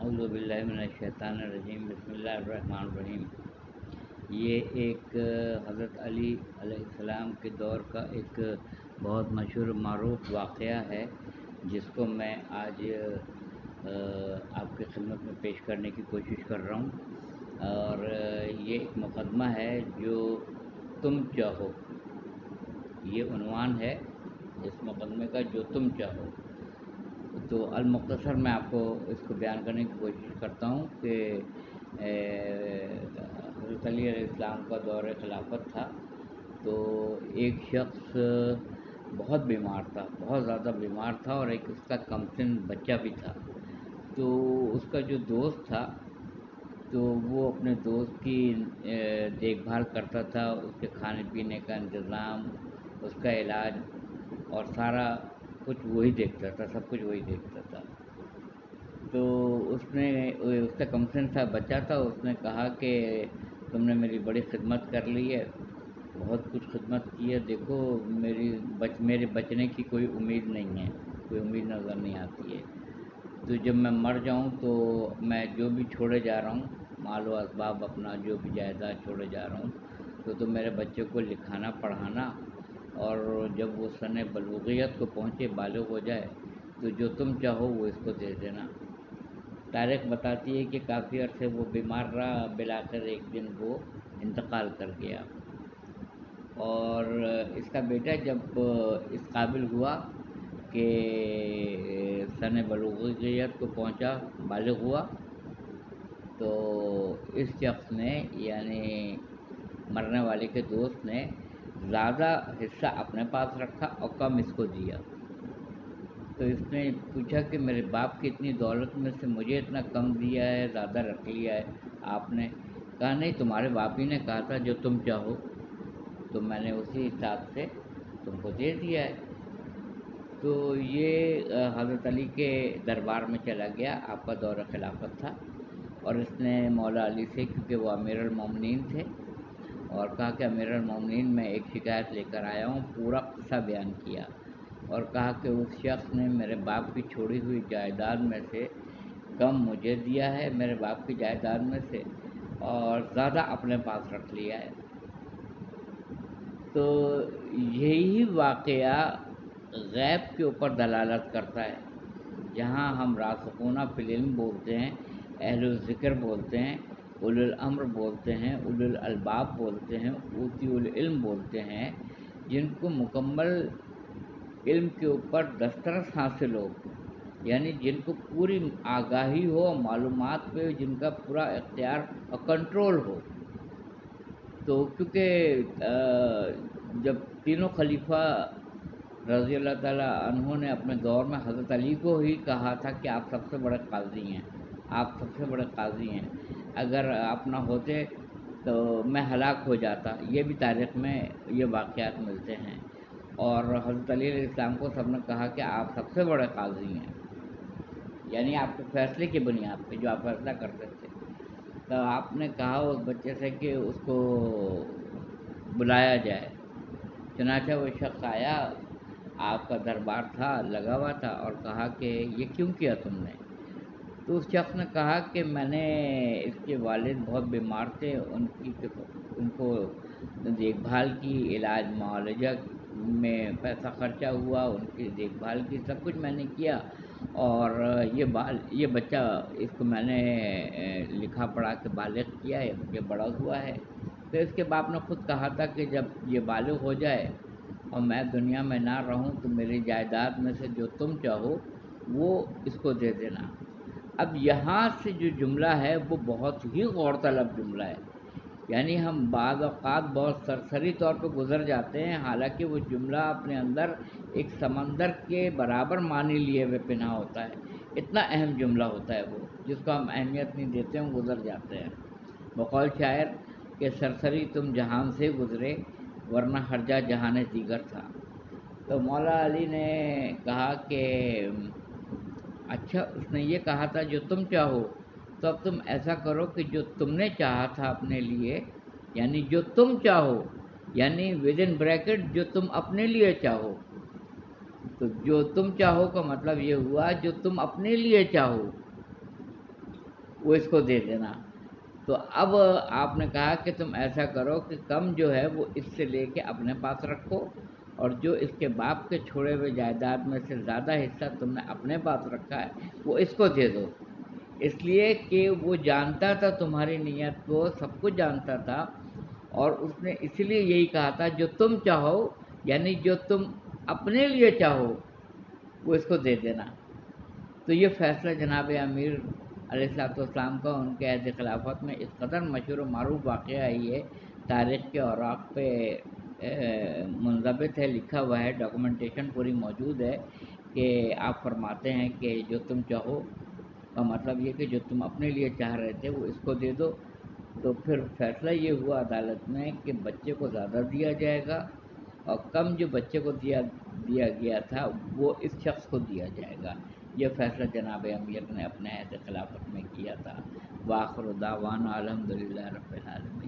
اعوذ باللہ من الشیطان الرجیم، بسم اللہ الرحمن الرحیم۔ یہ ایک حضرت علی علیہ السلام کے دور کا ایک بہت مشہور معروف واقعہ ہے، جس کو میں آج آپ کی خدمت میں پیش کرنے کی کوشش کر رہا ہوں۔ اور یہ ایک مقدمہ ہے، جو تم چاہو، یہ عنوان ہے اس مقدمے کا، جو تم چاہو۔ تو المختصر میں آپ کو اس کو بیان کرنے کی کوشش کرتا ہوں کہ حضرت علی علیہ السلام کا دور خلافت تھا۔ تو ایک شخص بہت بیمار تھا، بہت زیادہ بیمار تھا، اور ایک اس کا کم سن بچہ بھی تھا۔ تو اس کا جو دوست تھا، تو وہ اپنے دوست کی دیکھ بھال کرتا تھا، اس کے کھانے پینے کا انتظام، اس کا علاج، اور سارا کچھ وہی دیکھتا تھا، سب کچھ وہی دیکھتا تھا۔ تو اس کا کم سن تھا بچہ تھا، اس نے کہا کہ تم نے میری بڑی خدمت کر لی ہے، بہت کچھ خدمت کی ہے، دیکھو میرے بچنے کی کوئی امید نہیں ہے، کوئی امید نظر نہیں آتی ہے۔ تو جب میں مر جاؤں تو میں جو بھی چھوڑے جا رہا ہوں، مال و اسباب، اپنا جو بھی جائیداد چھوڑے جا رہا ہوں، تو تم میرے بچے کو لکھانا پڑھانا، اور جب وہ سن بلوغیت کو پہنچے، بالغ ہو جائے، تو جو تم چاہو وہ اس کو دے دینا۔ تاریخ بتاتی ہے کہ کافی عرصے وہ بیمار رہا، بالآخر ایک دن وہ انتقال کر گیا۔ اور اس کا بیٹا جب اس قابل ہوا کہ سن بلوغیت کو پہنچا، بالغ ہوا، تو اس شخص نے، یعنی مرنے والے کے دوست نے، زیادہ حصہ اپنے پاس رکھا اور کم اس کو دیا۔ تو اس نے پوچھا کہ میرے باپ کی اتنی دولت میں سے مجھے اتنا کم دیا ہے، زیادہ رکھ لیا ہے آپ نے؟ کہا نہیں، تمہارے باپ ہی نے کہا تھا جو تم چاہو، تو میں نے اسی حساب سے تم کو دے دیا ہے۔ تو یہ حضرت علی کے دربار میں چلا گیا، آپ کا دور خلافت تھا، اور اس نے مولا علی سے، کیونکہ وہ امیر المومنین تھے، اور کہا کہ امیر المومنین میں ایک شکایت لے کر آیا ہوں، پورا قصہ بیان کیا، اور کہا کہ اس شخص نے میرے باپ کی چھوڑی ہوئی جائیداد میں سے کم مجھے دیا ہے، میرے باپ کی جائیداد میں سے، اور زیادہ اپنے پاس رکھ لیا ہے۔ تو یہی واقعہ غیب کے اوپر دلالت کرتا ہے۔ جہاں ہم راسخون فی العلم بولتے ہیں، اہل الذکر بولتے ہیں، اولو الامر بولتے ہیں، اولو الالباب بولتے ہیں، اوتی العلم بولتے ہیں، جن کو مکمل علم کے اوپر دسترس حاصل ہو، یعنی جن کو پوری آگاہی ہو، معلومات پہ جن کا پورا اختیار اور کنٹرول ہو۔ تو کیونکہ جب تینوں خلیفہ رضی اللہ تعالیٰ عنہ نے اپنے دور میں حضرت علی کو ہی کہا تھا کہ آپ سب سے بڑے قاضی ہیں، آپ سب سے بڑے قاضی ہیں، اگر آپ نہ ہوتے تو میں ہلاک ہو جاتا، یہ بھی تاریخ میں یہ واقعات ملتے ہیں۔ اور حضرت علی علیہ السلام کو سب نے کہا کہ آپ سب سے بڑے قاضی ہیں، یعنی آپ کے فیصلے کی بنیاد پہ جو آپ فیصلہ کرتے تھے۔ تو آپ نے کہا اس بچے سے کہ اس کو بلایا جائے۔ چنانچہ وہ شخص آیا، آپ کا دربار تھا، لگا ہوا تھا، اور کہا کہ یہ کیوں کیا تم نے؟ تو اس شخص نے کہا کہ میں نے، اس کے والد بہت بیمار تھے، ان کو دیکھ بھال کی، علاج معالجہ میں پیسہ خرچہ ہوا، ان کی دیکھ بھال کی، سب کچھ میں نے کیا، اور یہ بچہ، اس کو میں نے لکھا پڑھا کے بالغ کیا ہے، یہ بڑا ہوا ہے۔ تو اس کے باپ نے خود کہا تھا کہ جب یہ بالغ ہو جائے اور میں دنیا میں نہ رہوں تو میری جائیداد میں سے جو تم چاہو وہ اس کو دے دینا۔ اب یہاں سے جو جملہ ہے وہ بہت ہی غور طلب جملہ ہے، یعنی ہم بعض اوقات بہت سرسری طور پہ گزر جاتے ہیں، حالانکہ وہ جملہ اپنے اندر ایک سمندر کے برابر معنی لیے ہوئے پنہا ہوتا ہے۔ اتنا اہم جملہ ہوتا ہے وہ، جس کو ہم اہمیت نہیں دیتے ہیں، گزر جاتے ہیں۔ بقول شاعر کہ سرسری تم جہان سے گزرے، ورنہ ہر جا جہان دیگر تھا۔ تو مولا علی نے کہا کہ اچھا، اس نے یہ کہا تھا جو تم چاہو، تو اب تم ایسا کرو کہ جو تم نے چاہا تھا اپنے لیے، یعنی جو تم چاہو، یعنی ود ان بریکٹ جو تم اپنے لیے چاہو، تو جو تم چاہو کا مطلب یہ ہوا جو تم اپنے لیے چاہو، وہ اس کو دے دینا۔ تو اب آپ نے کہا کہ تم ایسا کرو کہ کم جو ہے وہ اس سے لے کے اپنے پاس رکھو، اور جو اس کے باپ کے چھوڑے ہوئے جائیداد میں سے زیادہ حصہ تم نے اپنے پاس رکھا ہے وہ اس کو دے دو۔ اس لیے کہ وہ جانتا تھا تمہاری نیت کو، سب کچھ جانتا تھا، اور اس نے اسی لیے یہی کہا تھا جو تم چاہو، یعنی جو تم اپنے لیے چاہو وہ اس کو دے دینا۔ تو یہ فیصلہ جناب امیر علیہ الصلوۃ والسلام کا ان کے عہد خلافت میں اس قدر مشہور و معروف واقعہ ہے، یہ تاریخ کے اوراق پہ منضبط ہے، لکھا ہوا ہے، ڈاکومنٹیشن پوری موجود ہے کہ آپ فرماتے ہیں کہ جو تم چاہو کا مطلب یہ کہ جو تم اپنے لیے چاہ رہے تھے وہ اس کو دے دو۔ تو پھر فیصلہ یہ ہوا عدالت میں کہ بچے کو زیادہ دیا جائے گا، اور کم جو بچے کو دیا گیا تھا وہ اس شخص کو دیا جائے گا۔ یہ فیصلہ جناب امیر نے اپنے عہد خلافت میں کیا تھا۔ وآخر دعوانا الحمدللہ رب العالمین۔